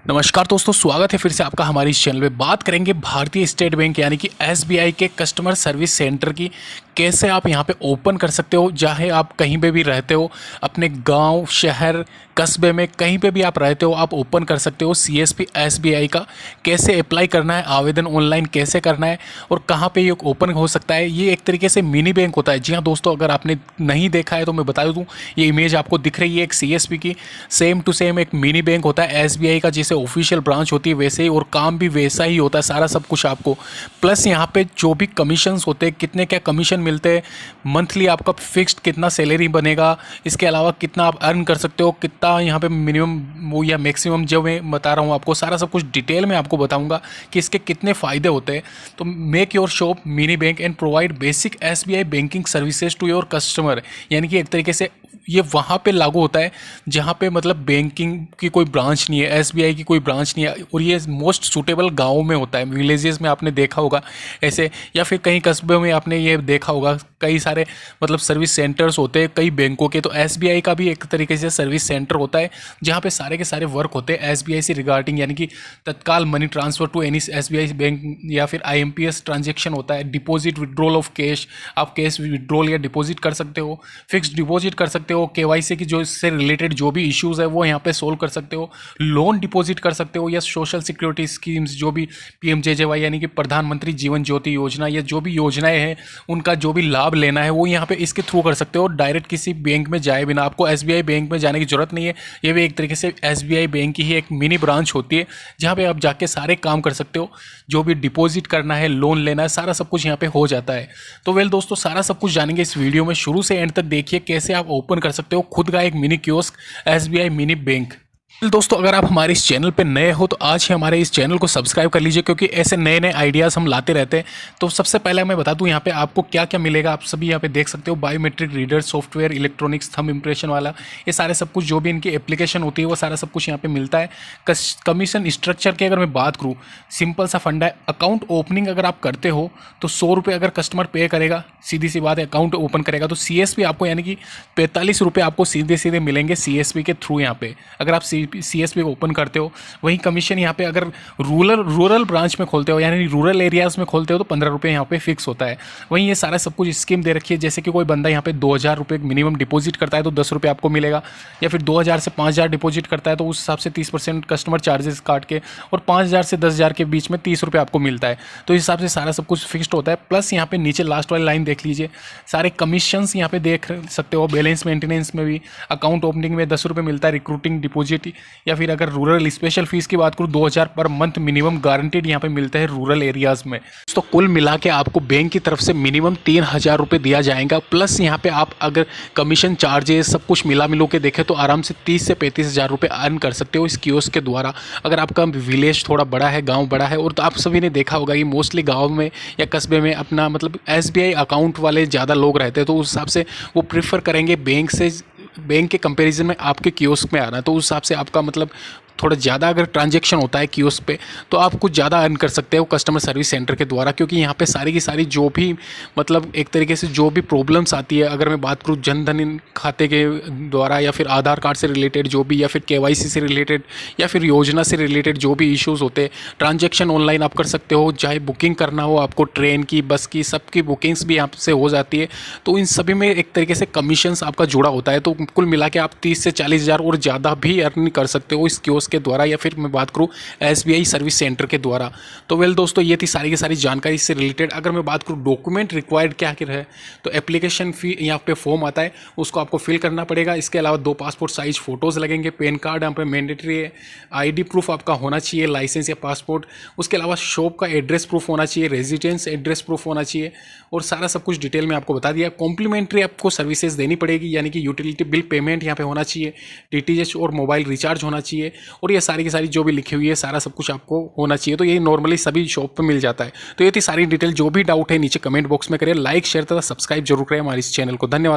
नमस्कार दोस्तों, स्वागत है फिर से आपका हमारे इस चैनल पे। बात करेंगे भारतीय स्टेट बैंक यानी कि एसबीआई के कस्टमर सर्विस सेंटर की। कैसे आप यहां पे ओपन कर सकते हो, चाहे आप कहीं पे भी रहते हो, अपने गांव, शहर, कस्बे में कहीं पे भी आप रहते हो, आप ओपन कर सकते हो सीएसपी एसबीआई का। कैसे अप्लाई करना है, आवेदन ऑनलाइन कैसे करना है और कहाँ पे ये ओपन हो सकता है। ये एक तरीके से मिनी बैंक होता है। जी हाँ दोस्तों, अगर आपने नहीं देखा है तो मैं बता दूँ, ये इमेज आपको दिख रही है एक सीएसपी की, सेम टू सेम एक मिनी बैंक होता है एसबीआई का। जैसे ऑफिशियल ब्रांच होती है वैसे ही, और काम भी वैसा ही होता है, सारा सब कुछ आपको। प्लस यहाँ पे जो भी कमीशंस होते हैं, कितने क्या कमीशन मिलते हैं, मंथली आपका फिक्स्ड कितना सैलरी बनेगा, इसके अलावा कितना आप अर्न कर सकते हो, कितना यहाँ पे मिनिमम वो या मैक्सिमम, जो मैं बता रहा हूँ आपको, सारा सब कुछ डिटेल में आपको बताऊँगा कि इसके कितने फ़ायदे होते हैं। तो make your shop mini bank and provide basic SBI banking services to your customer. यानी कि एक तरीके से ये वहाँ पे लागू होता है जहाँ पे मतलब बैंकिंग की कोई ब्रांच नहीं है, एसबीआई की कोई ब्रांच नहीं है, और ये मोस्ट सूटेबल गाँव में होता है। विलेजेस में आपने देखा होगा ऐसे, या फिर कहीं कस्बे में आपने ये देखा होगा, कई सारे मतलब सर्विस सेंटर्स होते हैं कई बैंकों के। तो एसबीआई का भी एक तरीके से सर्विस सेंटर होता है जहाँ पे सारे के सारे वर्क होते हैं एसबीआई से रिगार्डिंग, यानी कि तत्काल money transfer to any SBI bank, या फिर आईएमपीएस ट्रांजेक्शन होता है, डिपॉजिट विड्रॉल ऑफ कैश, आप कैश विड्रॉल या डिपॉजिट कर सकते हो, फिक्स्ड डिपॉजिट कर सकते हो, केवाईसी की जो इससे रिलेटेड जो भी इश्यूज है वो यहाँ पे सोल्व कर सकते हो, लोन डिपॉजिट कर सकते हो, या सोशल सिक्योरिटी स्कीम्स जो भी पीएमजेजेवाई यानी कि प्रधानमंत्री जीवन ज्योति योजना, या जो भी योजनाएं हैं उनका जो भी लाभ लेना है वो यहाँ पे इसके थ्रू कर सकते हो। डायरेक्ट किसी बैंक में जाए बिना, आपको एसबीआई बैंक में जाने की जरूरत नहीं है। ये भी एक तरीके से एसबीआई बैंक की ही एक मिनी ब्रांच होती है जहाँ पे आप जाके सारे काम कर सकते हो, जो भी डिपॉजिट करना है, लोन लेना है, सारा सब कुछ यहाँ पे हो जाता है। तो वेल दोस्तों, सारा सब कुछ जानेंगे इस वीडियो में, शुरू से एंड तक देखिए कैसे आप ओपन कर सकते हो खुद का एक mini kiosk SBI mini bank. दोस्तों, अगर आप हमारे इस चैनल पे नए हो तो आज ही हमारे इस चैनल को सब्सक्राइब कर लीजिए, क्योंकि ऐसे नए नए आइडियाज़ हम लाते रहते हैं। तो सबसे पहले मैं बता दूं यहाँ पे आपको क्या क्या मिलेगा। आप सभी यहाँ पे देख सकते हो, biometric reader software, electronics thumb impression वाला, ये सारे सब कुछ जो भी इनकी एप्लीकेशन होती है वो सारा सब कुछ यहाँ पे मिलता है। कमीशन स्ट्रक्चर की अगर मैं बात करूँ, सिंपल सा फंडा है। अकाउंट ओपनिंग अगर आप करते हो तो 100 रुपये अगर कस्टमर पे करेगा, सीधी सी बात है, अकाउंट ओपन करेगा तो सीएसपी आपको यानी कि 45 रुपये आपको सीधे सीधे मिलेंगे सीएसपी के थ्रू। यहाँ पे अगर आप सीएसपी ओपन करते हो, वही कमीशन यहाँ पे अगर रूरल ब्रांच में खोलते हो यानी रूरल एरियाज़ में खोलते हो तो 15 रुपये यहाँ पे फिक्स होता है। वहीं ये सारा सब कुछ स्कीम दे रखी है, जैसे कि कोई बंदा यहाँ पे 2000 रुपये मिनिमम डिपॉजिट करता है तो 10 रुपये आपको मिलेगा, या फिर 2000 से 5000 डिपॉजिट करता है तो उस हिसाब से 30% कस्टमर चार्जेस काट के, और 5000 से 10,000 के बीच में 30 रुपये आपको मिलता है। तो इस हिसाब से सारा सब कुछ फिक्स्ड होता है। प्लस यहाँ पे नीचे लास्ट वाली लाइन देख लीजिए, सारे कमीशंस यहाँ पे देख सकते हो। बैलेंस मेंटेनेंस में भी, अकाउंट ओपनिंग में 10 रुपये मिलता है, रिक्रूटिंग डिपॉजिट, या फिर अगर रूरल स्पेशल फीस की बात करूँ 2000 पर मंथ मिनिमम गारंटेड यहाँ पे मिलता है रूरल एरियाज में। तो कुल मिला के आपको बैंक की तरफ से मिनिमम 3000 रुपये दिया जाएगा। प्लस यहाँ पे आप अगर कमीशन चार्जेस सब कुछ मिलो के देखें तो आराम से 30 से 35,000 रुपये अर्न कर सकते हो इस कियोस्क के द्वारा। अगर आपका विलेज थोड़ा बड़ा है, गाँव बड़ा है, और तो आप सभी ने देखा होगा कि मोस्टली गाँव में या कस्बे में अपना मतलब एसबीआई अकाउंट वाले ज़्यादा लोग रहते हैं, तो उस हिसाब से वो प्रेफर करेंगे बैंक के कंपैरिजन में आपके कियोस्क में आना। तो उस हिसाब से आपका मतलब थोड़ा ज़्यादा अगर ट्रांजैक्शन होता है कियोस्क पे तो आप कुछ ज़्यादा अर्न कर सकते हो कस्टमर सर्विस सेंटर के द्वारा, क्योंकि यहाँ पे सारी की सारी जो भी मतलब एक तरीके से जो भी प्रॉब्लम्स आती है, अगर मैं बात करूँ जनधन खाते के द्वारा, या फिर आधार कार्ड से रिलेटेड जो भी, या फिर केवाईसी से रिलेटेड, या फिर योजना से रिलेटेड जो भी इश्यूज़ होते हैं, ट्रांजेक्शन ऑनलाइन आप कर सकते हो। चाहे बुकिंग करना हो आपको, ट्रेन की, बस की, सबकी बुकिंग्स भी यहाँ से हो जाती है। तो इन सभी में एक तरीके से कमीशंस आपका जुड़ा होता है। तो कुल मिला के आप 30 से 40,000 और ज़्यादा भी अर्न कर सकते हो इस कियोस्क के द्वारा, या फिर मैं बात करूं एसबीआई सर्विस सेंटर के द्वारा। तो वेल दोस्तों, ये थी सारी की सारी जानकारी इससे रिलेटेड। अगर मैं बात करूं डॉक्यूमेंट रिक्वायर्ड क्या क्या है, तो एप्लीकेशन फी यहाँ पे फॉर्म आता है, उसको आपको फिल करना पड़ेगा। इसके अलावा 2 पासपोर्ट साइज फोटोज़ लगेंगे, पैन कार्ड यहाँ पे मैंडेटरी है, आईडी प्रूफ आपका होना चाहिए, लाइसेंस या पासपोर्ट। उसके अलावा शॉप का एड्रेस प्रूफ होना चाहिए, रेजिडेंस एड्रेस प्रूफ होना चाहिए, और सारा सब कुछ डिटेल में आपको बता दिया। कॉम्प्लीमेंट्री आपको सर्विसेज देनी पड़ेगी, यानी कि यूटिलिटी बिल पेमेंट यहाँ पे होना चाहिए, डीटीएच और मोबाइल रिचार्ज होना चाहिए, और ये सारी की सारी जो भी लिखी हुई है सारा सब कुछ आपको होना चाहिए। तो ये नॉर्मली सभी शॉप पे मिल जाता है। तो ये थी सारी डिटेल। जो भी डाउट है नीचे कमेंट बॉक्स में करें, लाइक शेयर तथा सब्सक्राइब जरूर करें हमारे इस चैनल को। धन्यवाद।